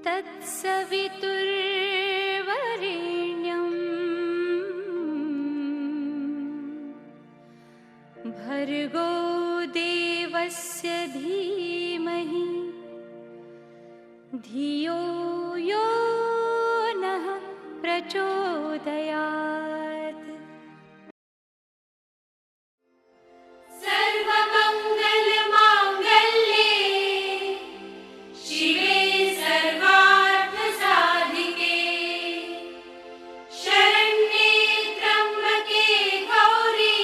तत्सवितुर्वरेण्यं भर्गो देवस्य धीमहि धियो यो नः प्रचोदयात्। सर्वमङ्गलमाङ्गल्ये शिवे सर्वार्थसाधिके शरण्ये त्र्यम्बके गौरी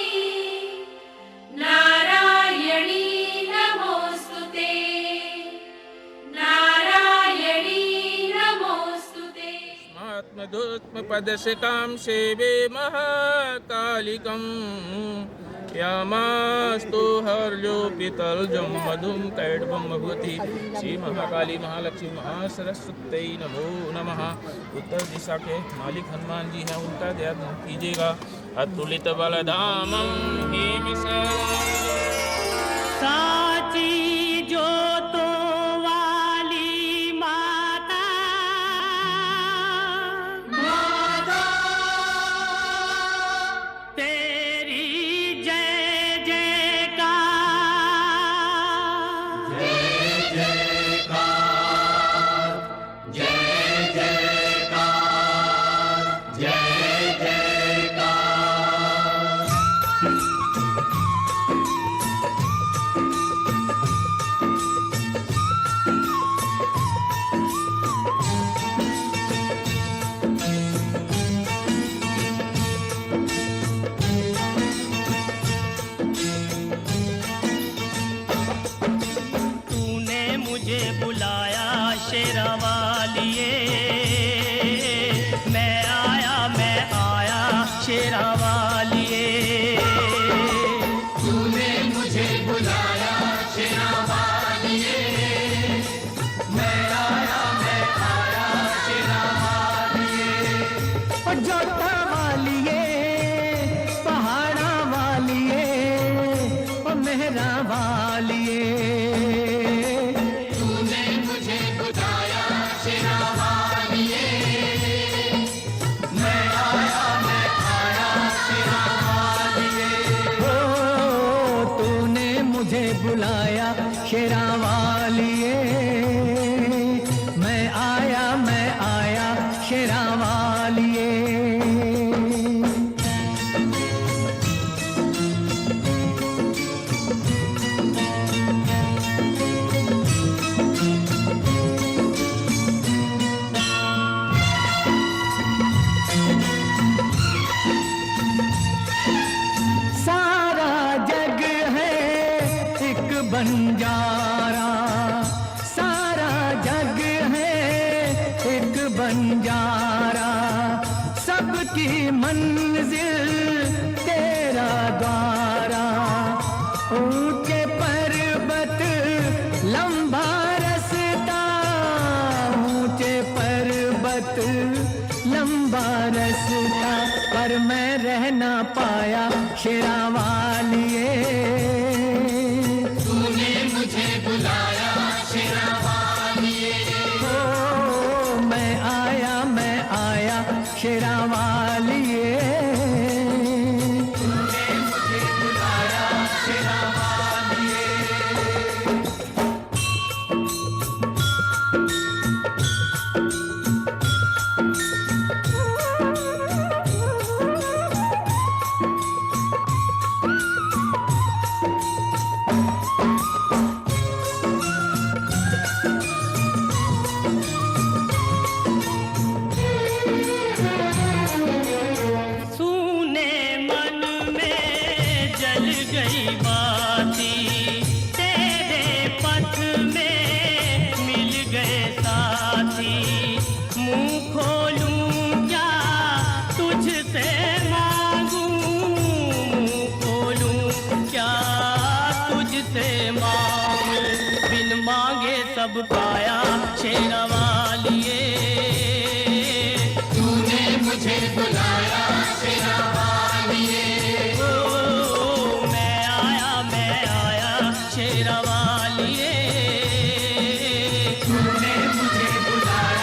नारायणी नमोस्तुते नारायणी नमोस्तुते। आत्मदोत्मपदशकां सेवे महाकालिकम् यामास्तु हर्योपितलजं मधुं कैडवं भगवती श्री महाकाली महालक्ष्मी महासरस्वती नमो नमः। उत्तर दिशा के मालिक हनुमान जी हैं, उनका ध्यान कीजिएगा। अतुलित बलधामं हेम साची जोतों वाली माता तेरी जय जयकार तूने मुझे बुलाया शेरा वालिए, मैं आया शेरा वालिए। तूने मुझे बुलाया शेरा वालिए, मैं आया शेरा वालिए। और जोता वालिए, पहाड़ा वालिए, और मेहरा वालिए। तूने मुझे बुलाया शेरा वालिए, मैं आया शेरा वालिए। ओ तूने मुझे बुलाया शेरा वालिए, मैं आया शेरा वालिए। सारा जग है एक बंजारा, सारा जग है एक बंजारा, सबकी मंजिल तेरा द्वारा। ऊंचे पर्वत लंबा रास्ता, ऊंचे पर्वत लंबा रास्ता, पर मैं रह ना पाया शेरा वालिए। तूने मुझे बुलाया शेरा वालिए, ओ मैं आया शेरा वालिए। तूने मुझे बुलाया शेरा वालिए। सूने मन में जल गई बाती, तेरे पथ में मिल गए साथी। मुंह खोलूं क्या तुझसे मांगूं, मुंह खोलूं क्या तुझसे मांगूं। बिन मांगे सब पाया शेरा वालिए। तूने मुझे बुलाया शेरा वालिए, ओ मैं आया शेरा वालिए। तूने मुझे बुलाया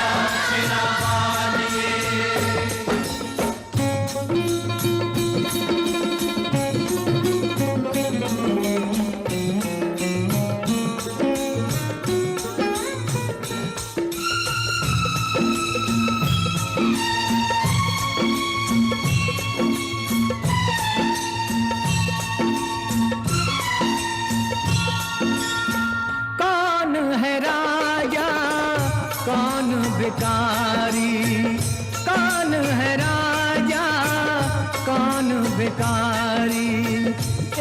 भिखारी, कौन है राजा कौन भिखारी,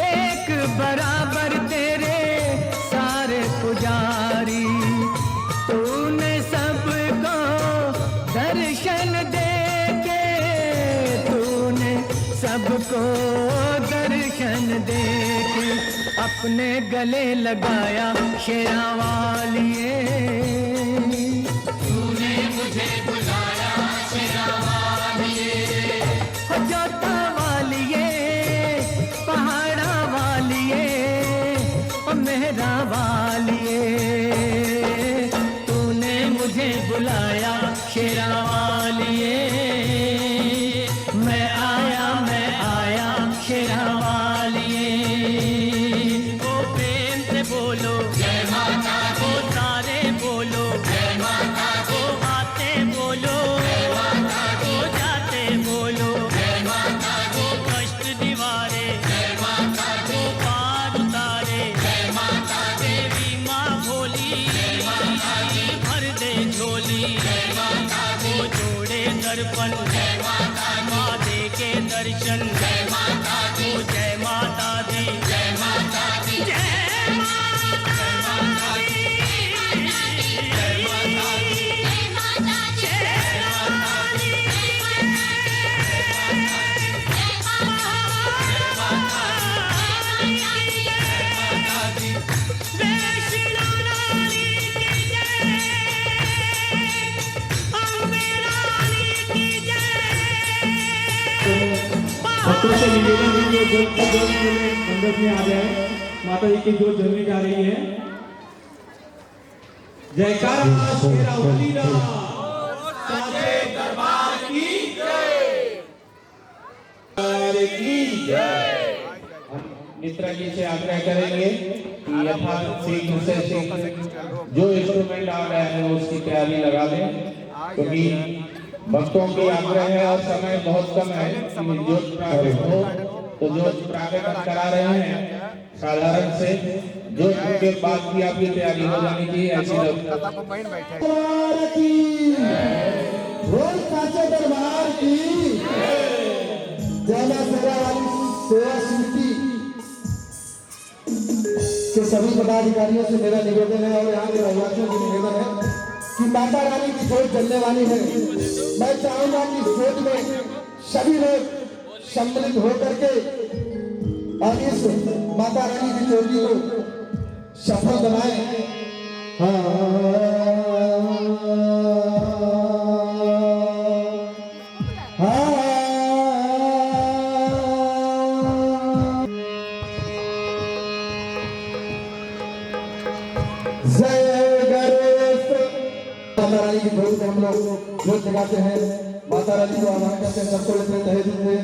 एक बराबर तेरे सारे पुजारी। तूने सबको दर्शन दे के, तूने सबको दर्शन दे के अपने गले लगाया शेरा वालिए। तूने मुझे बुलाया शेरा वालिए, जोता वालिए पहाड़ा वालिए मेहरा वालिए। तूने मुझे बुलाया शेरा वालिए, मैं आया शेरा वालिए। ओ प्रेम से बोलो जय माता दी, ओ सारे बोलो जय माता दी, ओ आते बोलो जय माता दी, ओ जाते बोलो जय माता दी, ओ कष्ट दीवारे जय माता दी, ओ पार उतारे जय माता दी, देवी माँ भोली भर दे झोली। जय माता दी, ओ जोड़े दर्पण जय माता दी, माँ दे के दर्शन। जय माता दी, ओ जय माता दी जय माता दी, जय जय माता दी, जय माता दी, माता दी, वैष्णो रानी की जय, अम्बे रानी की जय। भक्तों से निवेदन है कि जल्द से जल्द मेरे मंडप में आ जाए। माता जी की जोत जलने जा रही है। जयकारा शेरा वाली दा, साचे दरबार की जय, की जय। हम मित्रा जी से आग्रह करेंगे कि यथाशीघ्र से जो इंस्ट्रूमेंट आ रहे हैं उसकी तैयारी लगा लें, क्योंकि भक्तों की आग्रह है और समय बहुत कम है कि जोत प्रागट हो। तो जोत प्रागट करा रहे हैं साधारण से, जोत के बाद की आपकी तैयारी हो जानी चाहिए। ऐसी साचे दरबार की जय मां शेरा वाली सेवा समिति के सभी पदाधिकारियों से मेरा निवेदन है और यहाँ के रहवासियों से निवेदन है कि माता रानी की जोत जलने वाली है। मैं चाहूंगा कि इस जोत में सभी लोग सम्मिलित होकर के और इस माता रानी की ज्योति को सफल बनाए। जय गणेश। माता रानी की ज्योति हम लोग जोत जगाते हैं, माता रानी को आह्वान करते हैं सबको अपने तहे दिल से।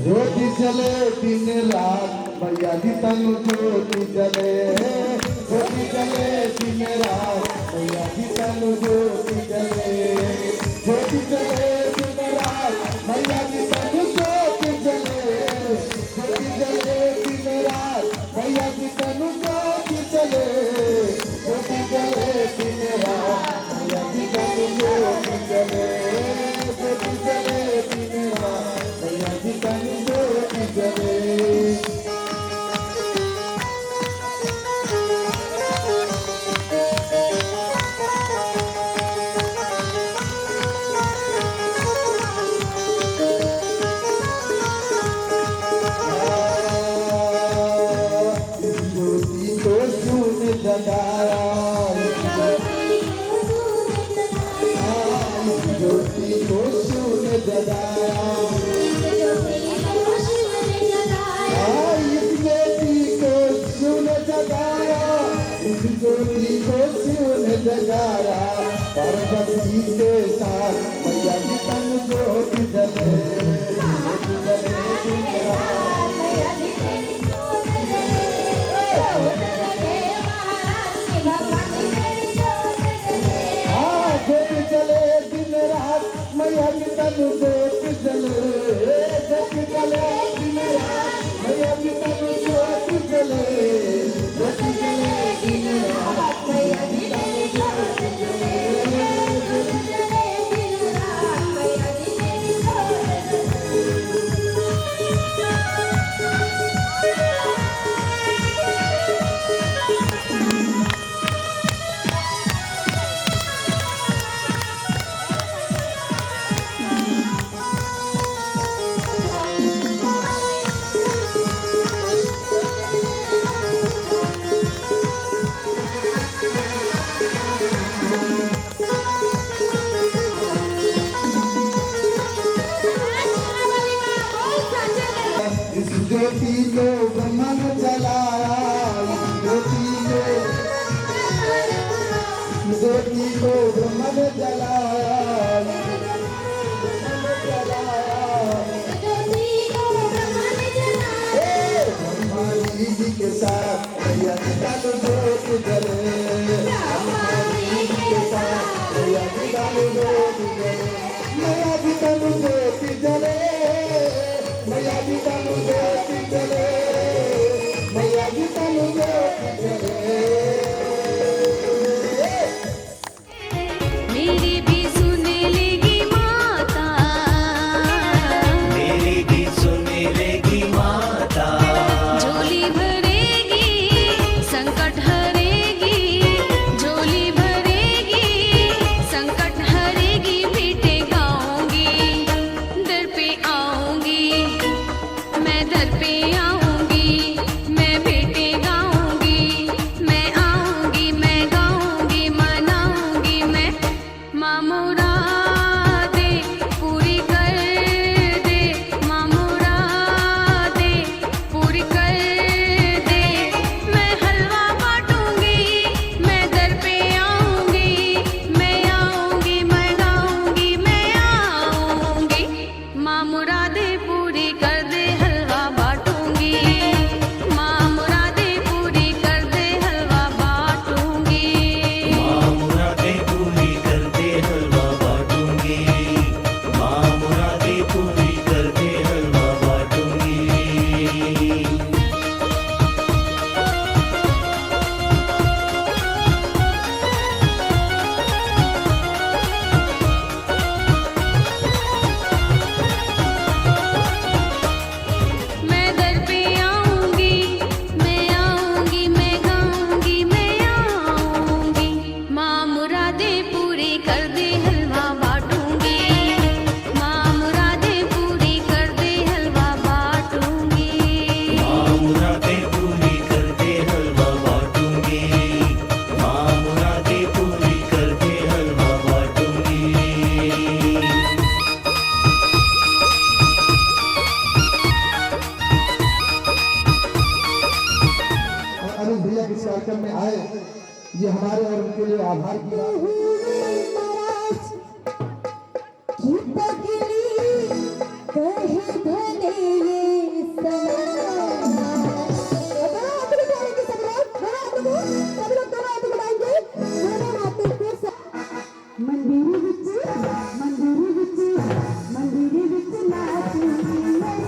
ज्योति जले दिन रात मैया की तन ज्योति जले, ज्योति जले दिन रात मैया की तन ज्योति जले, ज्योति जले दिन रात मैया की तन ज्योति जले, ज्योति जले दिन रात मैया की तन ज्योति जले, ज्योति जले दिन रात मैया की तन ज्योति जले, ज्योति जले दिन रात मैया की तन ज्योति जले। ज्योति को सुन जगाया, ज्योति को सुन जगाया, इस ज्योति को सुन जगाया, इस ज्योति को सुन जगाया, पार्वती के साथ मैया की तन ज्योति जले, ज्योति जले दिन रात। ज्योति जले दिन रात मैया की तन ज्योति जले, ज्योति जले दिन रात मैया की तन ज्योति जले, ज्योति जले दिन रात मैया की तन ज्योति जले, ज्योति ज्योति को ब्रह्मा ने जलाया, ज्योति को ब्रह्मा ने जलाया, ब्रह्मा जी के साथ मैया जी का तो ज्योति जले, ब्रह्मा जी के साथ मैया जी का तो ज्योति जले, मैया जी का तो ज्योति जले, मैया जी का तो ज्योति जले, मैया जी का तो ज्योति जले। मेरी भी सुने लेगी माता, मेरी भी सुने लेगी माता, झोली भरेगी संकट हरेगी, झोली भरेगी संकट हरेगी, बेटे गाऊंगी दर पे आऊंगी, मैं दर पे आऊंगी, मैं बेटे गाऊंगी, मैं आऊंगी, मैं गाऊंगी, मनाऊंगी मैं, माँ मुरादे पूरी कर दे, माँ मुरादे पूरी कर दे, मैं हलवा बांटूंगी, मैं दर पे आऊंगी, मैं आऊंगी, मैं गाऊंगी, मैं आऊंगी, माँ मुरादे पूरी कर दे, हलवा बांटूंगी, माँ मुरादे पूरी कर दे, हलवा बांटूंगी। माँ मुरादें पूरी कर दे हलवा बांटूंगी, माँ मुरादें पूरी कर दे हलवा बांटूंगी। मैं दर पे आऊंगी, मैं आऊंगी, मैं गाऊंगी, मैं आऊंगी, माँ मुरादे पूरी कर दे, हलवा बांटूंगी, माँ मुरादे पूरी कर दे, हलवा बांटूंगी। माँ मुरादें पूरी कर दे हलवा बांटूंगी, माँ मुरादें पूरी कर दे हलवा बांटूंगी। और अरुण भैया इस कार्यक्रम में आए, ये हमारे और उनके लिए आभार की बात है। मंदिर विच नाचूंगी मैं।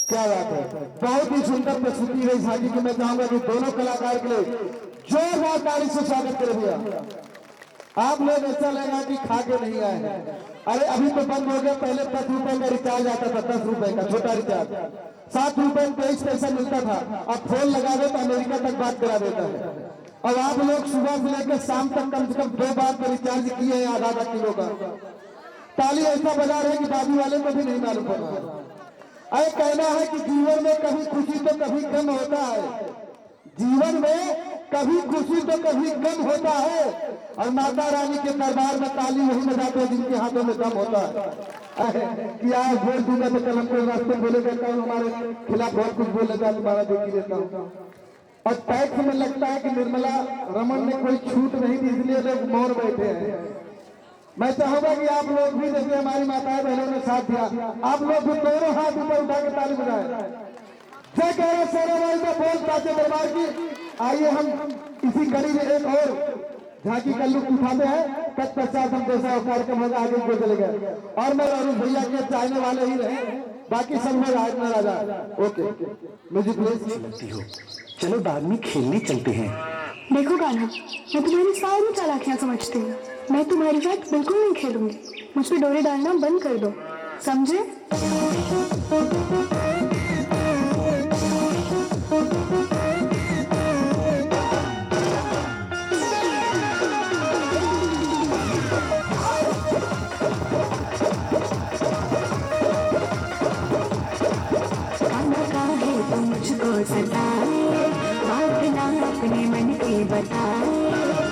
क्या बात है, बहुत ही सुंदर प्रस्तुति रही शादी की। मैं चाहूंगा कि दोनों कलाकार के लिए जोरदार ताली से स्वागत करें भैया। आप लोग ऐसा लगा कि खा के नहीं आए हैं। अरे अभी तो बंद हो गया, पहले 10 रुपए का रिचार्ज आता था, 10 रुपए का छोटा रिचार्ज, 7 रुपए में 23 पैसा मिलता था। अब फोन लगा दो तो अमेरिका तक बात करा देता है। अब आप लोग सुबह से लेकर शाम तक कम से कम 2 बार तो रिचार्ज किए हैं आधा किलो का। ताली ऐसा बजा रहे कि बाजू वाले को भी नहीं मालूम पड़ रहा। अरे कहना है कि जीवन में कभी खुशी तो कभी गम होता है, जीवन में कभी खुशी तो कभी गम होता है। और माता रानी के दरबार में ताली वही बजाते हैं जिनके हाथों में दम होता है। कि आज वोट दूंगा तो कल हमको रास्ते बोलेगा, कल हमारे खिलाफ बहुत कुछ बोल लेता है, तुम्हारा देख ही लेता हूँ। और टैक्स में लगता है कि निर्मला रमन ने कोई छूट नहीं दी, इसलिए लोग मौन बैठे हैं। मैं चाहूंगा कि आप लोग भी, जैसे हमारी माताएं बहनों ने साथ दिया, आप लोग भी दोनों हाथ ऊपर उठा के ताली बजाएं। जय कह रहे बोल साचे दरबार की। आइए हम इसी कड़ी में एक और झांकी का लुत्फ उठाते हैं। तत्पश्चात हम जैसा कार्यक्रम होगा आगे को चले गए। और मैं अरुण भैया के चाहने वाले ही रहे, बाकी सब लोग आज न राजा। Okay music please. चलो बाद में खेलने चलते हैं। देखो गाना, मैं तुम्हारी सारी चालाकियां समझती हूँ। मैं तुम्हारी साथ बिल्कुल नहीं खेलूंगी। मुझ पे डोरे डालना बंद कर दो, समझे? मुझको सताए, बात ना अपने मन की बताए,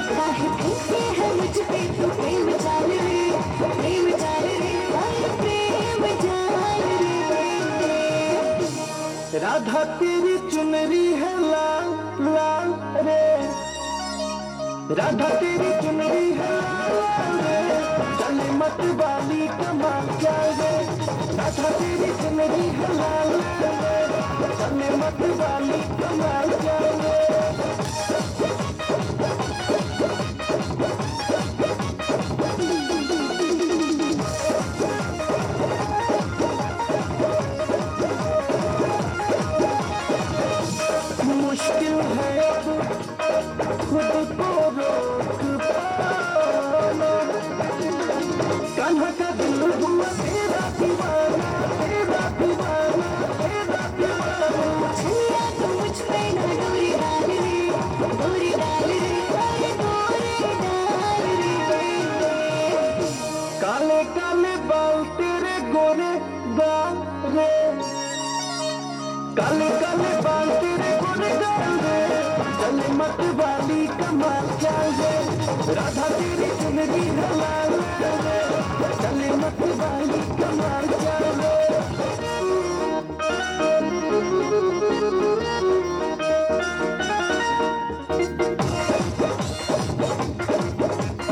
काहे फिरते है मुझ पे तू प्रेम जाल रे, प्रेम जाल रे, प्रेम जाल रे। राधा तेरी चुनरी है लाल लाल रे, राधा तेरी चुनरी है लाल रे, चले मत वाली कमाल क्या रे। राधा तेरी चुनरी है लाल रे, चले मत वाली कमाल क्या रे। मुश्किल है अब खुद को रोक पाना, कान्हा का दिल हुआ तेरा दीवाना, तेरा दीवाना, तेरा दीवाना। छलिया तू मुझ पे ना डोरी डाल रे, डोरी डाल रे, डोरी डाल रे। काले काले बाल तेरे गोरे गाल रे, काले काले बाल तेरे गोरे गाल रे, चले मत वाली कमाल क्या रे। राधा तेरी चुनरी है लाल रे, चले मत वाली कमाल क्या रे।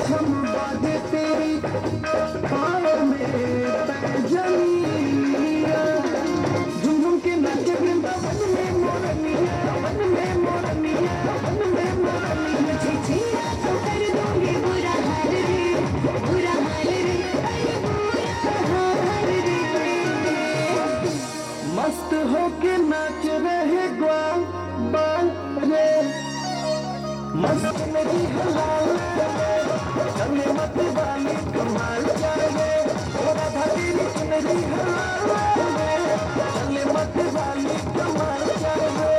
हम बाजे तेरी पाँव में पैजनिया, झुम झुम के नाचे वृंदावन में मोरनिया, वन में मोरनिया, वन में मोरनिया। मुझे छीना तो कर दूंगी बुरा हाल रे, बुरा हाल रे, अरे बुरा हाल रे। मस्त होके नाच रहे ग्वाल बाल रे, मस्त नहीं हलाल रे, चले मत वाली कमाल क्या रे। ओ राधा तेरी चुनरी हलाल रे, चले मत वाली कमाल क्या रे।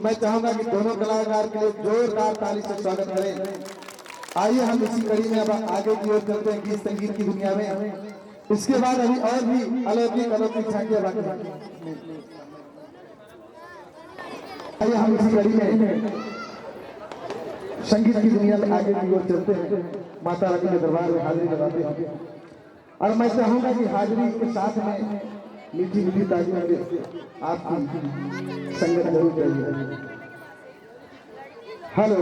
मैं चाहूंगा कि दोनों कलाकार के लिए जोरदार ताली से स्वागत करें। आइए हम इसी कड़ी में अब आगे की ओर चलते हैं गीत संगीत की दुनिया में। इसके बाद अभी और भी अलौकिक झांकियां बाकी हैं। आइए हम इसी कड़ी में संगीत की दुनिया में आगे की ओर चलते हैं। माता रानी के दरबार में हाजिरी लगाते हैं और मैं चाहूंगा कि हाजिरी के साथ में मीठी मीठी तालियों से आपकी संगत जरूर चाहिए। हेलो,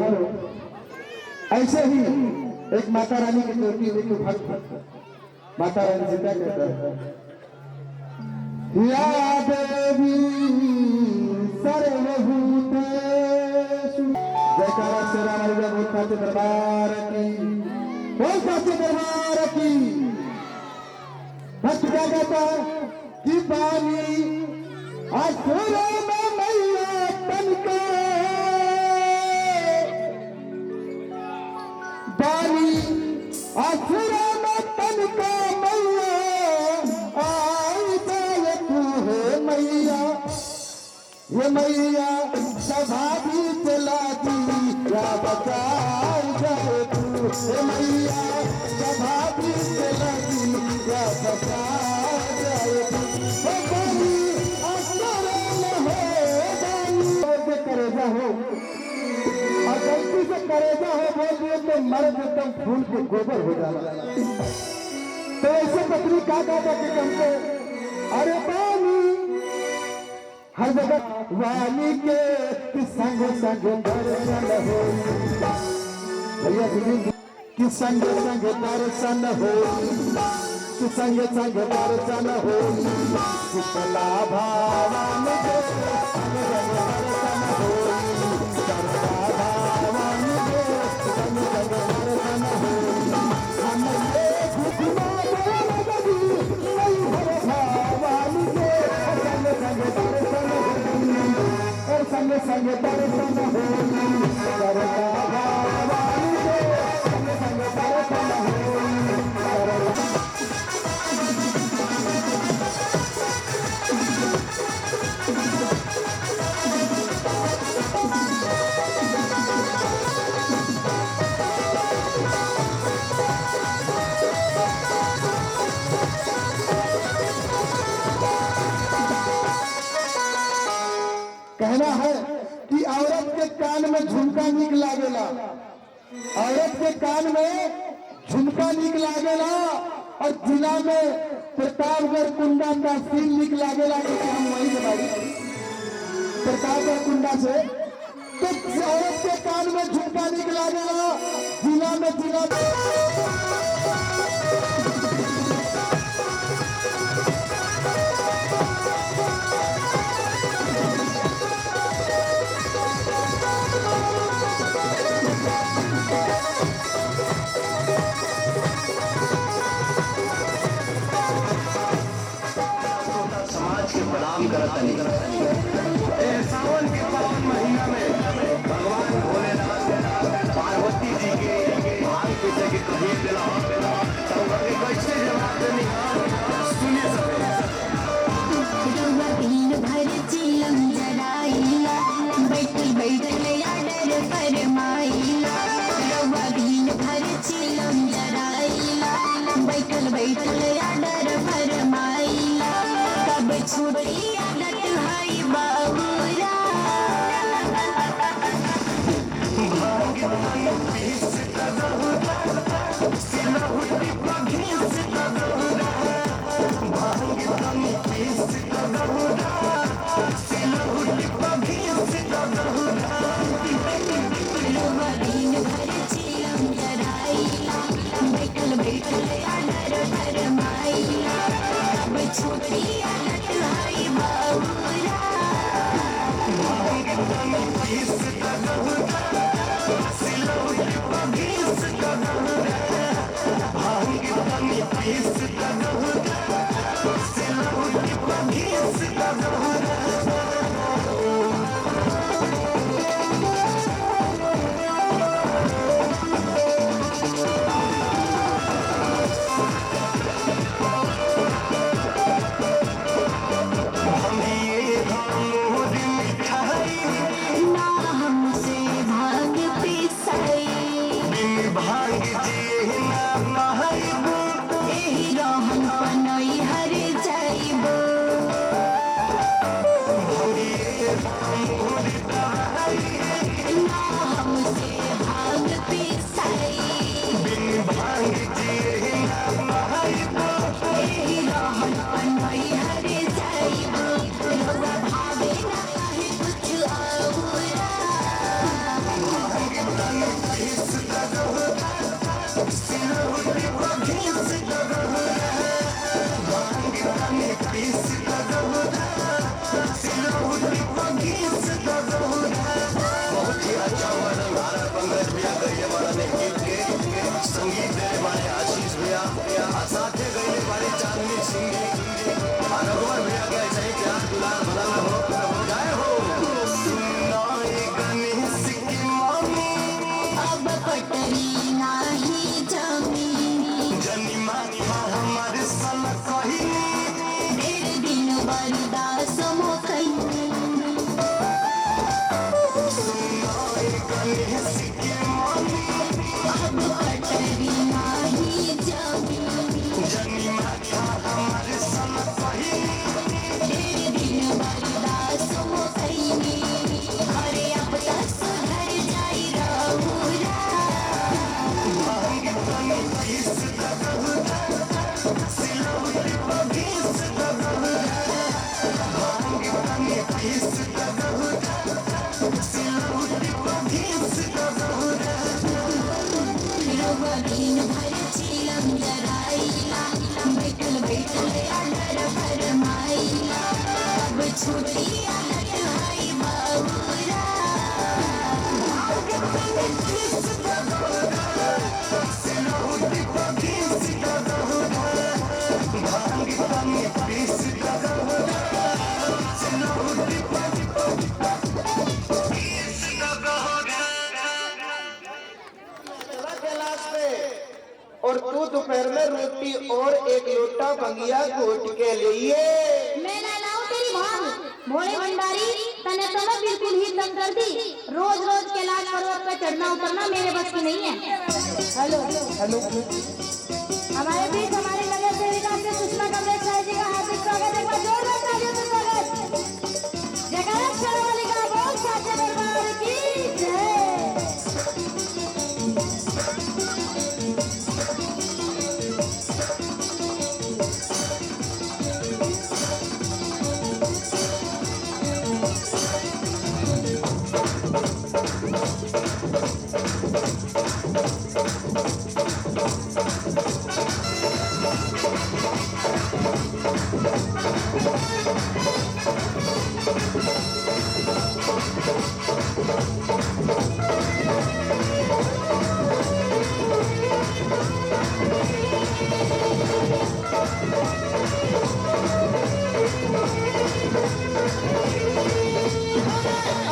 ऐसे ही एक माता रानी की चोटी एक भक्त माता रानी से क्या कहता है, या देवी सर्वभूतेषु। जयकारा शेरा वाली बोल साचे दरबार की, बोल साचे दरबार की। भक्त क्या कहता है कि पानी असुरों में मैया तन के, पानी असुरों में तन का मैया, आई जाए तू है मैया, ये मैया सभा भी चला दी, या बचाई जाए तू हे मैया, सभा भी चला दी, या बचाई जाए तू। करेजा हो और गलती से करेजा हो बोल दिए तो मर्द एकदम फूल के गोबर हो जाना। तो ऐसे पत्नी क्या कहता कि हमको, अरे पानी हर जगह वाली के संग संग दर्शन हो, भैया कि संग संग दर्शन हो, कि संग संग दर्शन हो, शीतला भावन के संग संग दर्शन में झुमका निक लागेला, औरत के कान में झुमका निक लागेला और जिला में प्रतापगढ़ कुंडा का सील निक लागेला। क्योंकि हम वहीं से बाड़ी प्रतापगढ़ कुंडा से, तो औरत के कान में झुमका निक लागेला, जिला में समाज के प्रणाम करतनी। सावन के पावन महीना में भगवान भोलेनाथ पार्वती जी के भांग पीछे के कहिए दिला कैसे जवाब देनी सुनिए रउआ दिन भर चिलम जराइला, बैठल बैठल आडर फरमाइला। रउआ दिन भर चिलम जराइला, बैठल बैठल आडर फरमाइला। कब छुड़ी आदत है बाबूरा, रउआ दिन भर चिलम जराइला, बैठल बैठल आडर फरमाइला। कब छुड़ी आदत है बाबूरा, ना हमसे भांग पिसाई, एही रहन पनई हर जाइबो। ना हमसे भांग पिसाई, एही रहन पनई हर जाइबो। रउआ भावे ना काहे कुछ औरा, संगीत देने वाले आशीष भैया, साथे गए वाले चांदनी सिंह, रघुवर भैया के ऐसे ही प्यार दुलार बदल हो जाए हो। गणेश की मामी अब पटरी नाही जमी, जनी मानी हमारे सन कही डेढ़ दिन बर्दाश्त हो गई। गणेश की मामी अब पटरी नाही जमी, जनी मानी हमारे सन कही डेढ़ दिन बर्दाश्त हो गई। अरे अब तक सुधर जाई रहुरा, रउआ दिन भर चिलम जराइला, बैठल बैठल आडर फरमाइला। कब छुड़ी आदत है बाबूरा, और तू दोपहर में रोटी और एक लोटा बंगिया घोट के लिए। मैं ना लाऊं तेरी भांग, भोले भंडारी तने तो मैं बिल्कुल ही तंग कर दी। रोज रोज कैलाश पर्वत पे चढ़ना उतरना मेरे बस की नहीं है। हेलो हेलो, हमारे बीच हमारे नगर सेविका से सुषमा कमलेश साहब जी का हार्दिक स्वागत। एक बार जोरदार तालियों से स्वागत। जयकारा वाली का बहुत साचे दरबार की जय।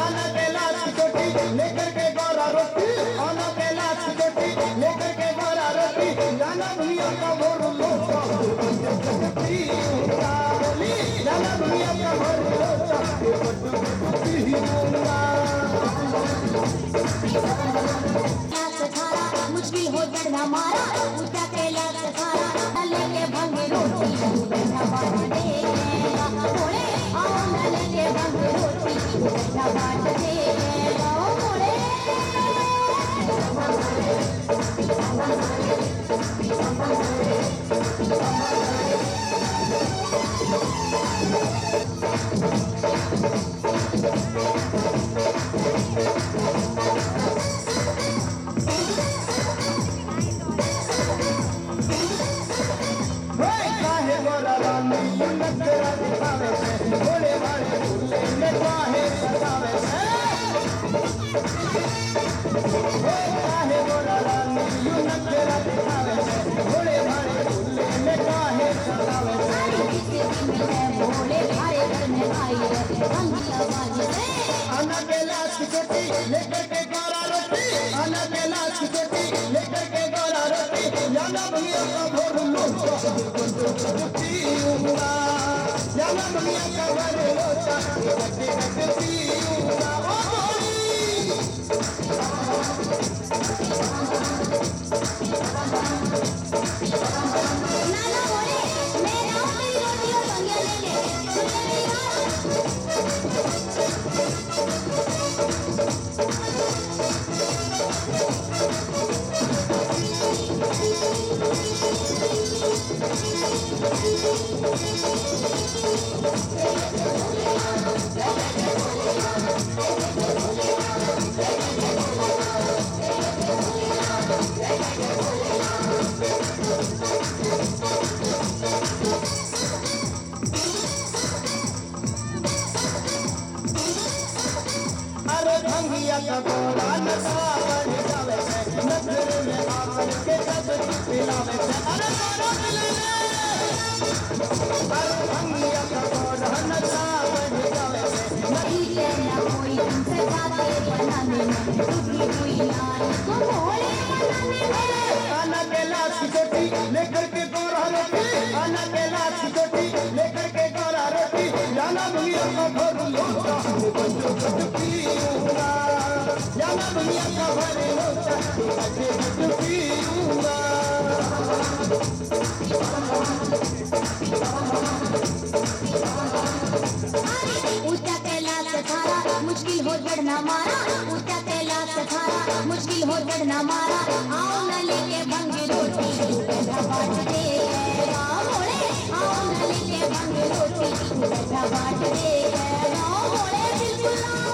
आना कैलाश की चोटी लेकर के गौरा रोटी, आना कैलाश की चोटी लेकर के गौरा रोटी, जाना भैया का भोर लोटा पीऊंगा, बोली जाना भैया का भोर लोटा पीऊंगा। मुश्किल हो चढ़ना मारा ऊंचा कैलाश थारा, नले के भंग रोटी बैठा बाट देगा, मोड़े आओ नले के भंग रोटी बैठा बाट देगा, मोड़े काहे गोरा रानी नखरा दिखावे से, भोले भाले झूले में काहे सजावे से, काहे गोरा रानी नखरा दिखावे से, भोले भाले झूले में काहे सजावे से। भोले भारे घर में आई है भंगिया बाजी से, आना कैलाश की चोटी लेकर के गौरा रोटी, आना कैलाश की चोटी लेकर के गौरा रोटी, जाना भैया का भोर लोटा पीऊंगा, जाना भैया का भोर लोटा पीऊंगा। ओ बोली नाना बोले मैं राम तेरी रोटी और भंगिया लेंगे, सुन मेरी बात। अरे भंगिया का गोरा नशा बढ़ जावे से, नजर में आकर के कदरी पिलावे से, अरे गोरा मिले अरे भंगिया का गोरा नशा बढ़ जावे से, नहीं कहना कोई तुमसे बातें बनाने में, टूटी हुई नानी को भोले बनाने में। आना कैलाश की चोटी लेकर के गौरा रोटी, आना कैलाश की चोटी लेकर के गौरा रोटी, जाना भैया का भोर लोटा पीऊंगा, जाना भैया का भोर लोटा पीऊंगा। ऊंचा कैलाश थारा मुश्किल हो चढ़ना मारा, ऊंचा कैलाश थारा मुश्किल हो चढ़ना मारा, आओ नले के भंग रोटी बैठा बाट देगा, मोड़े आओ नले के भंग रोटी बैठा बाट देगा, मोड़े बिल्कुल आओ।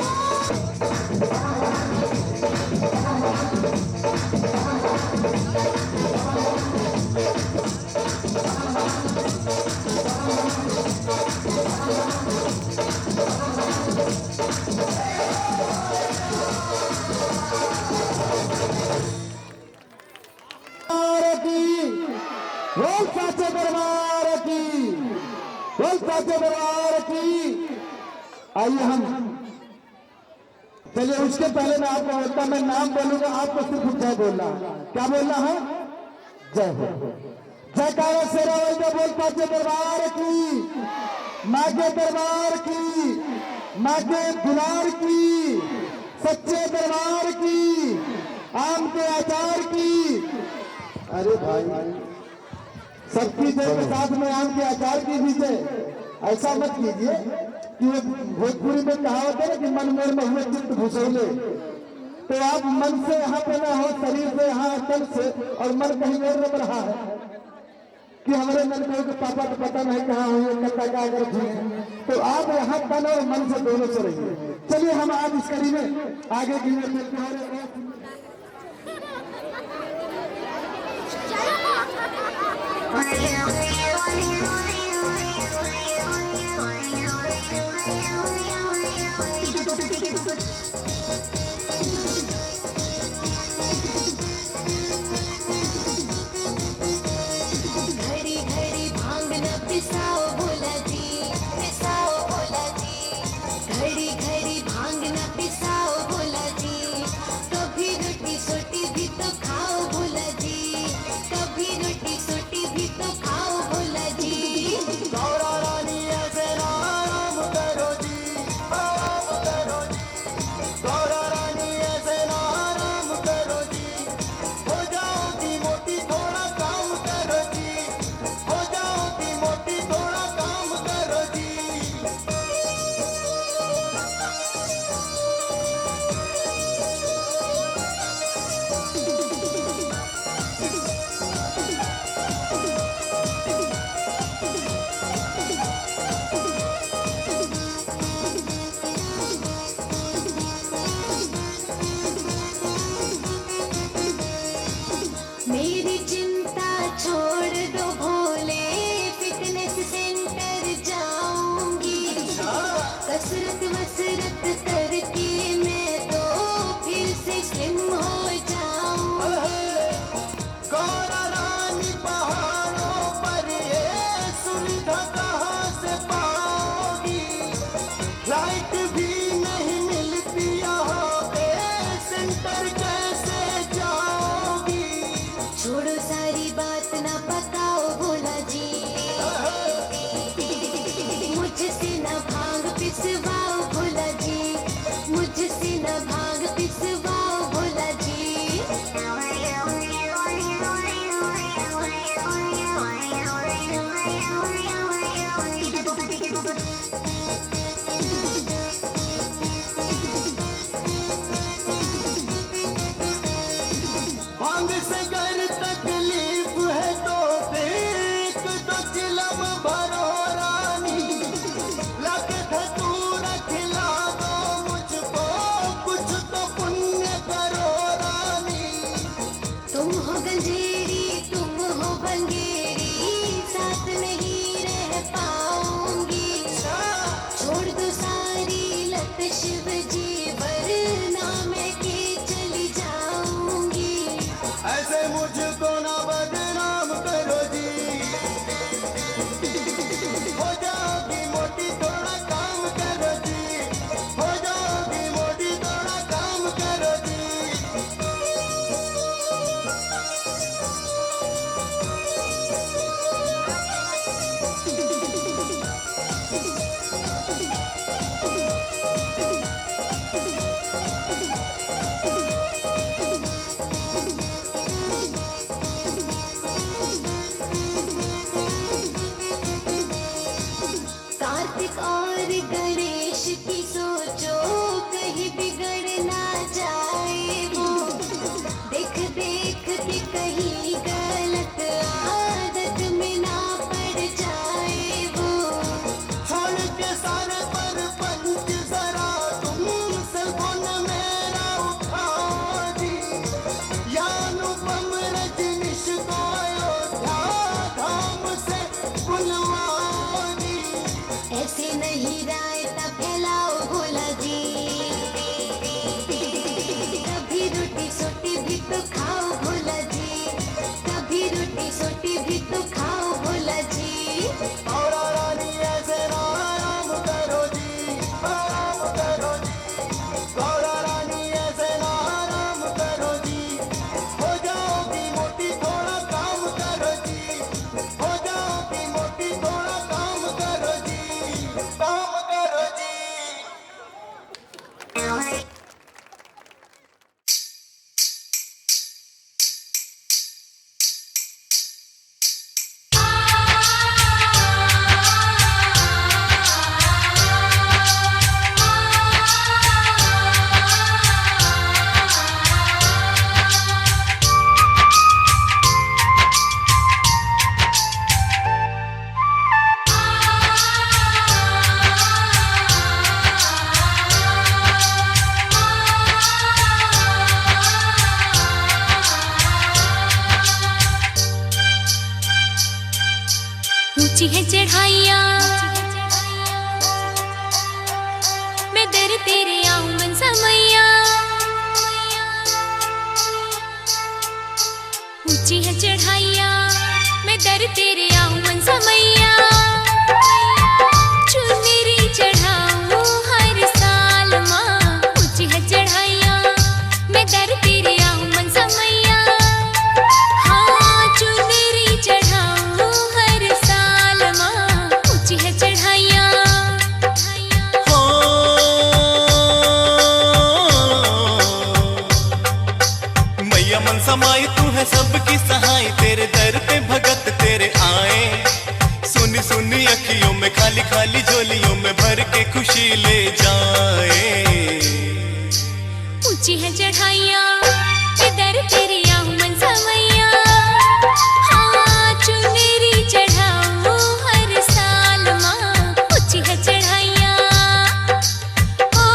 बोल साचे दरबार की, बोल साचे दरबार की। आइए हम चलिए, उसके पहले मैं आपको बोलता, मैं नाम बोलूंगा, आपको सिर्फ जय बोलना। क्या बोलना है? जय हो। जयकारा शेरा वाले बोल साचे दरबार की, माँ के दरबार की, माँ के दुलार की, सच्चे दरबार की, आम के अचार की। अरे भाई, सबकी जय के साथ में आम के अचार की भी जय। ऐसा मत कीजिए कि वो भोजपुरी में कहावत है ना कि मन मोर में हुए चित्त भूसौले, तो आप मन से यहाँ पे ना हो, शरीर से यहाँ तन से, और मन कहीं और रह रहा है कि हमारे मन में कि पापा तो पता नहीं कहाँ हुए, कब तक क्या करते हैं। तो आप यहाँ तन और मन से दोनों से रहिए। चलिए हम आज इस कड़ी में आगे की ओर चलते हैं घड़ी घड़ी भांग न पिसाओ भोला जी, पिसाओ भोला जी। घड़ी घड़ी भांग न पिसाओ भोला जी, कभी रोटी सोटी भी तो खाओ भोला जी, कभी रोटी सोटी भी तो खाओ भोला जी। गौरा रानी ऐसे नाम करो जी, नाम करो जी। गौरा रानी ऐसे नाम करो जी, हो जाओगी मोटी थोड़ा काम करो जी, हो जाओगी मोटी थोड़ा काम करो जी। मेरी चिंता छोड़ दो भोले, फिटनेस सेंटर जाऊंगी। कसरत वसरत करके मैं तो फिर से स्लिम हो जाऊंगी। गौरा रानी पहाड़ों पर ये सुविधा कहाँ से पाओगी? लाइट भी नहीं मिलती यहाँ पे, सेंटर कैसे जाओगी? छोड़ो सारी बात ना पकाओ भोला जी, मुझसे न भांग पिसवाओ भोला जी, मुझसे न भांग पिसवाओ भोला जी। भांग से घर तकलीफ है तो एक तो चिलम भरो रानी, लाके धतूरा खिला दो मुझको, कुछ तो पुण्य करो रानी। तुम हो गंजेरी, तुम हो बंगेरी, साथ नहीं रह पाऊंगी। छोड़ दो सारी लत शिव जी, वरना मैं के चली जाऊंगी। ऐसे मुझको ना बदनाम करो जी, हो जाओगी मोटी थोड़ा काम करो जी, हो जाओगी मोटी थोड़ा काम करो जी। ऊंची है चढ़ाइया मैं दर तेरे आऊं मनसा मैया ऊंची है चढ़ाइया मैं दर तेरे आऊं मनसा मैया चुनरी चढ़ाऊं हर साल माँ ऊंची है चढ़ाइया मैं दर तेरे आऊं मनसा मैया हाँ चुनरी चढ़ाऊं हर साल माँ ऊंची है चढ़ाइया हो मैया मनसा माई तू है सबकी सहाय तेरे दर पे भगत तेरे आए सुनी सुनी अखियों में खाली खाली झोलियों में भर के खुशी ले जाए ऊंची है चढ़ाइया इधर तेरी आऊं मनसा मैया हाँ चुनरी चढ़ाऊं हर साल माँ ऊंची है चढ़ाइया ओ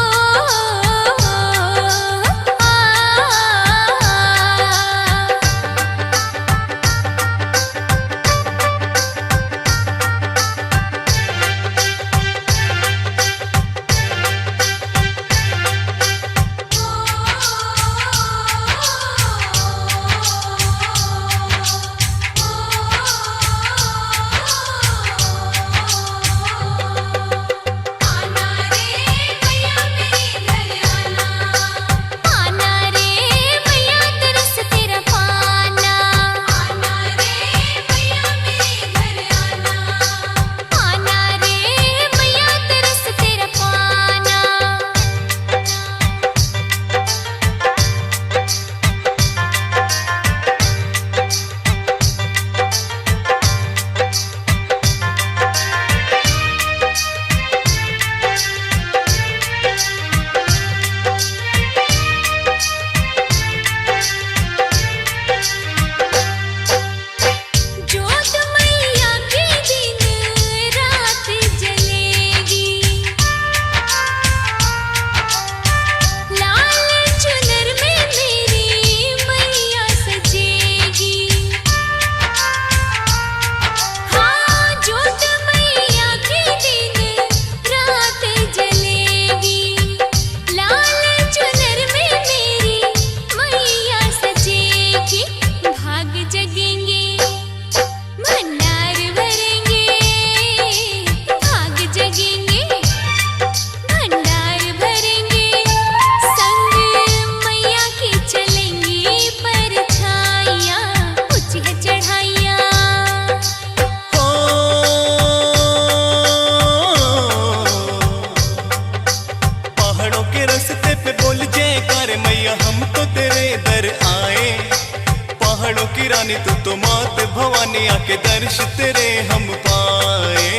तू तो मात भवानी आके दर्श तेरे हम पाए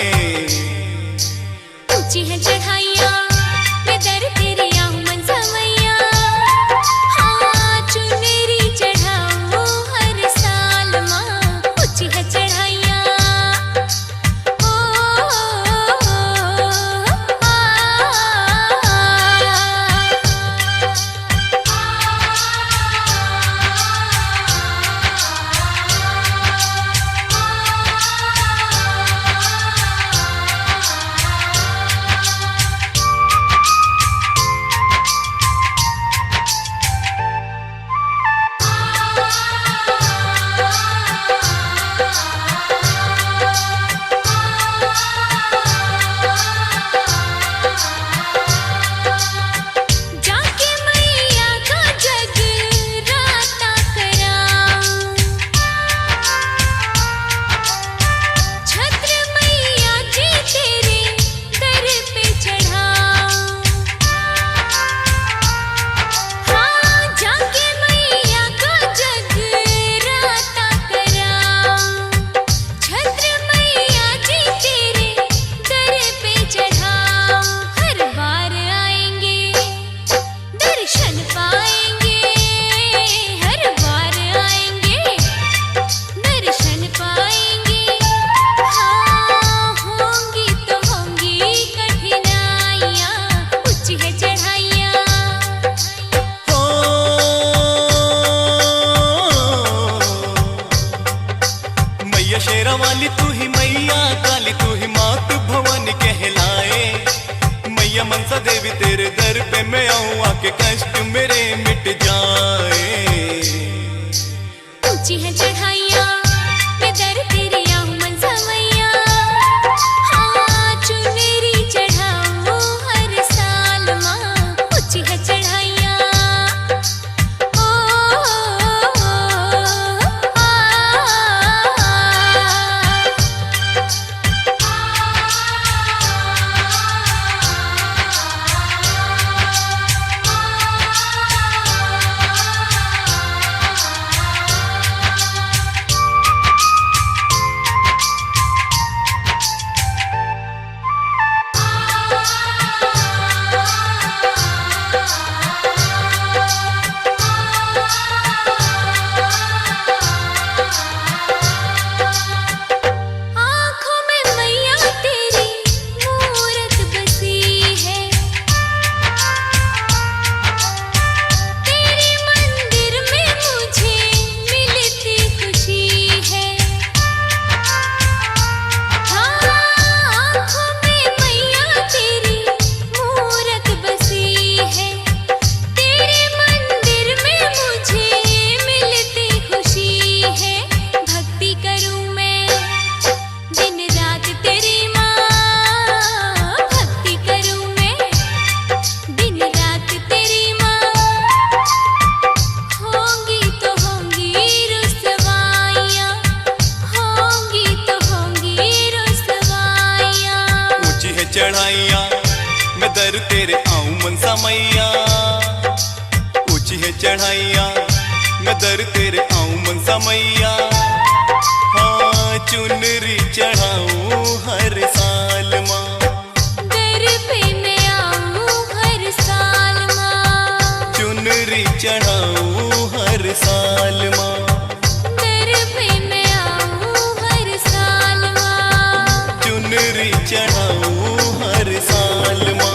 ऊंची है चढ़ाइया मैं दर तेरे आऊं मनसा मैया हाँ चुनरी चढ़ाऊं हर साल माँ ऊंची है चढ़ाइया शेरा वाली तू ही मैया काली काली तू ही मात भवानी कहलाए। मैया मनसा देवी तेरे दर पे मैं आऊं, आके कष्ट मेरे मिट जाए। ऊंची है चढ़ाइयाँ मैं दर तेरे आऊं मनसा मैया, हाँ चुनरी चढ़ाऊं हर साल माँ। ऊंची है चढ़ाइयाँ ओ, आँखों में मैया तेरी मूरत बसी है, तेरे मंदिर में मुझे मिलती खुशी है। हाँ आँखों में मैया तेरी मूरत बसी है, तेरे मंदिर में मुझे मिलती खुशी है। भक्ति करूं मैं दिन रात तेरी माँ, भक्ति करूं मैं दिन रात तेरी माँ। होंगी तो होंगी रुसवाइयाँ, होंगी तो होंगी रुसवाइयाँ। ऊंची है चढ़ाइयाँ मैं दर तेरे आऊं मनसा मैया। ऊंची है चढ़ाइयाँ मैं दर तेरे आऊं मनसा मैया, हाँ चुनरी चढ़ाऊं हर साल माँ। दर पे मैं आऊं हर साल माँ, चुनरी चढ़ाऊं हर साल माँ। दर पे मैं आऊं हर साल माँ। चुनरी चढ़ाऊं हर साल माँ।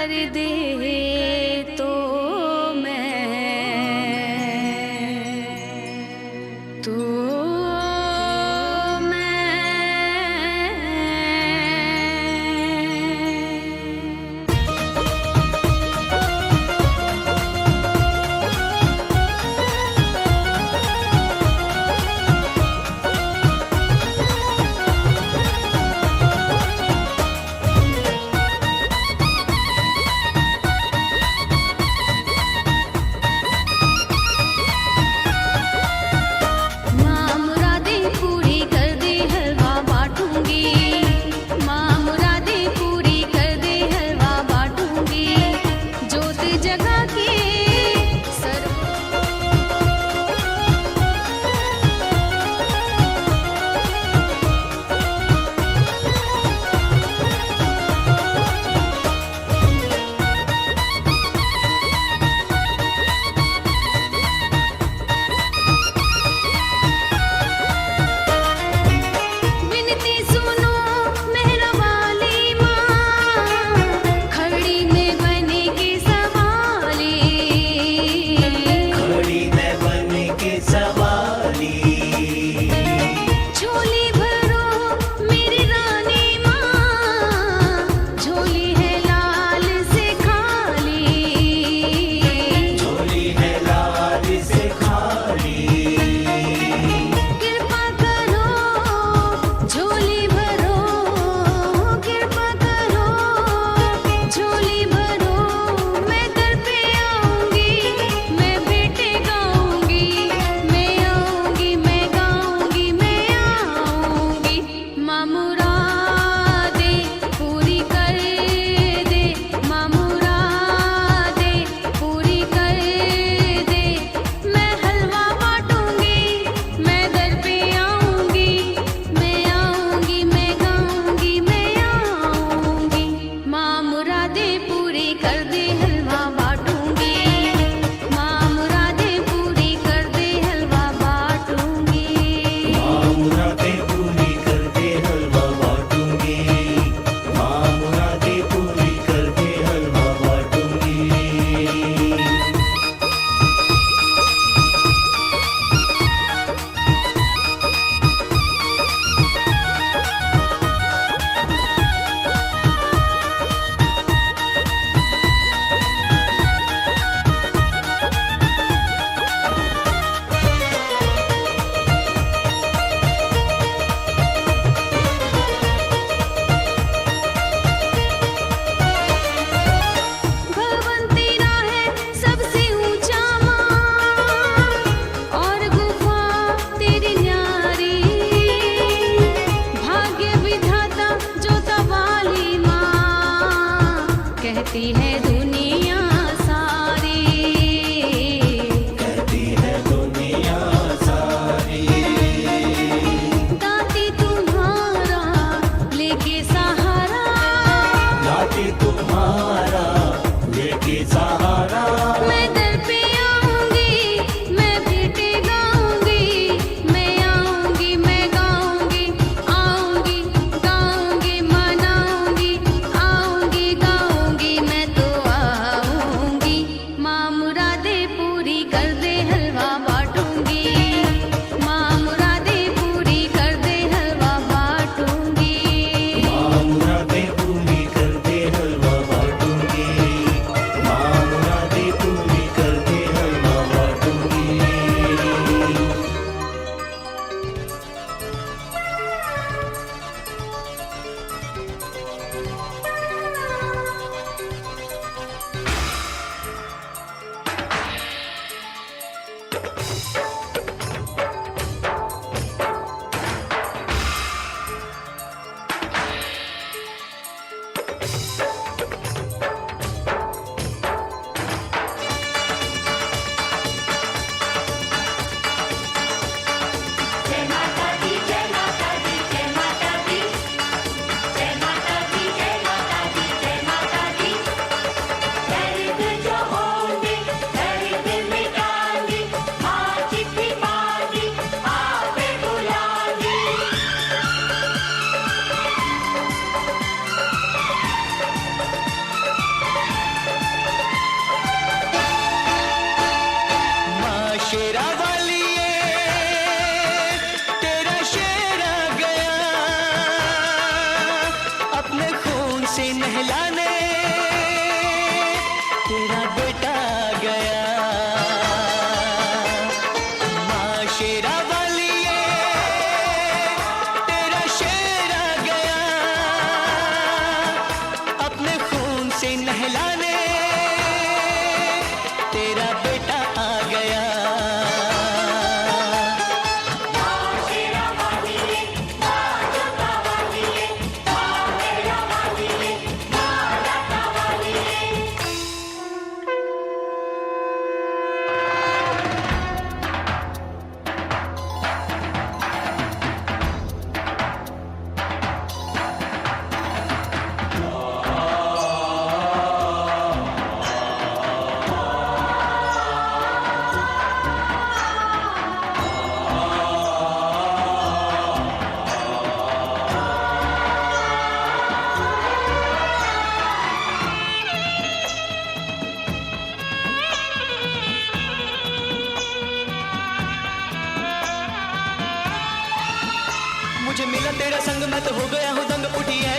कर दे तो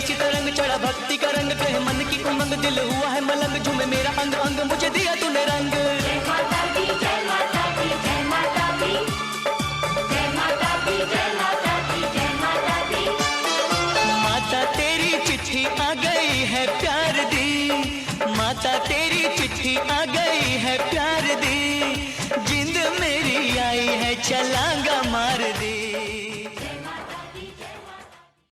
चित रंग चढ़ा भक्ति का रंग कहे मन की उमंग दिल हुआ है मलंग झूमे मेरा अंग अंग मुझे दिया तूने रंग जय माता दी जय माता दी जय माता दी जय माता दी जय माता दी जय माता दी माता तेरी चिट्ठी आ गई है प्यार दी माता तेरी चिट्ठी आ गई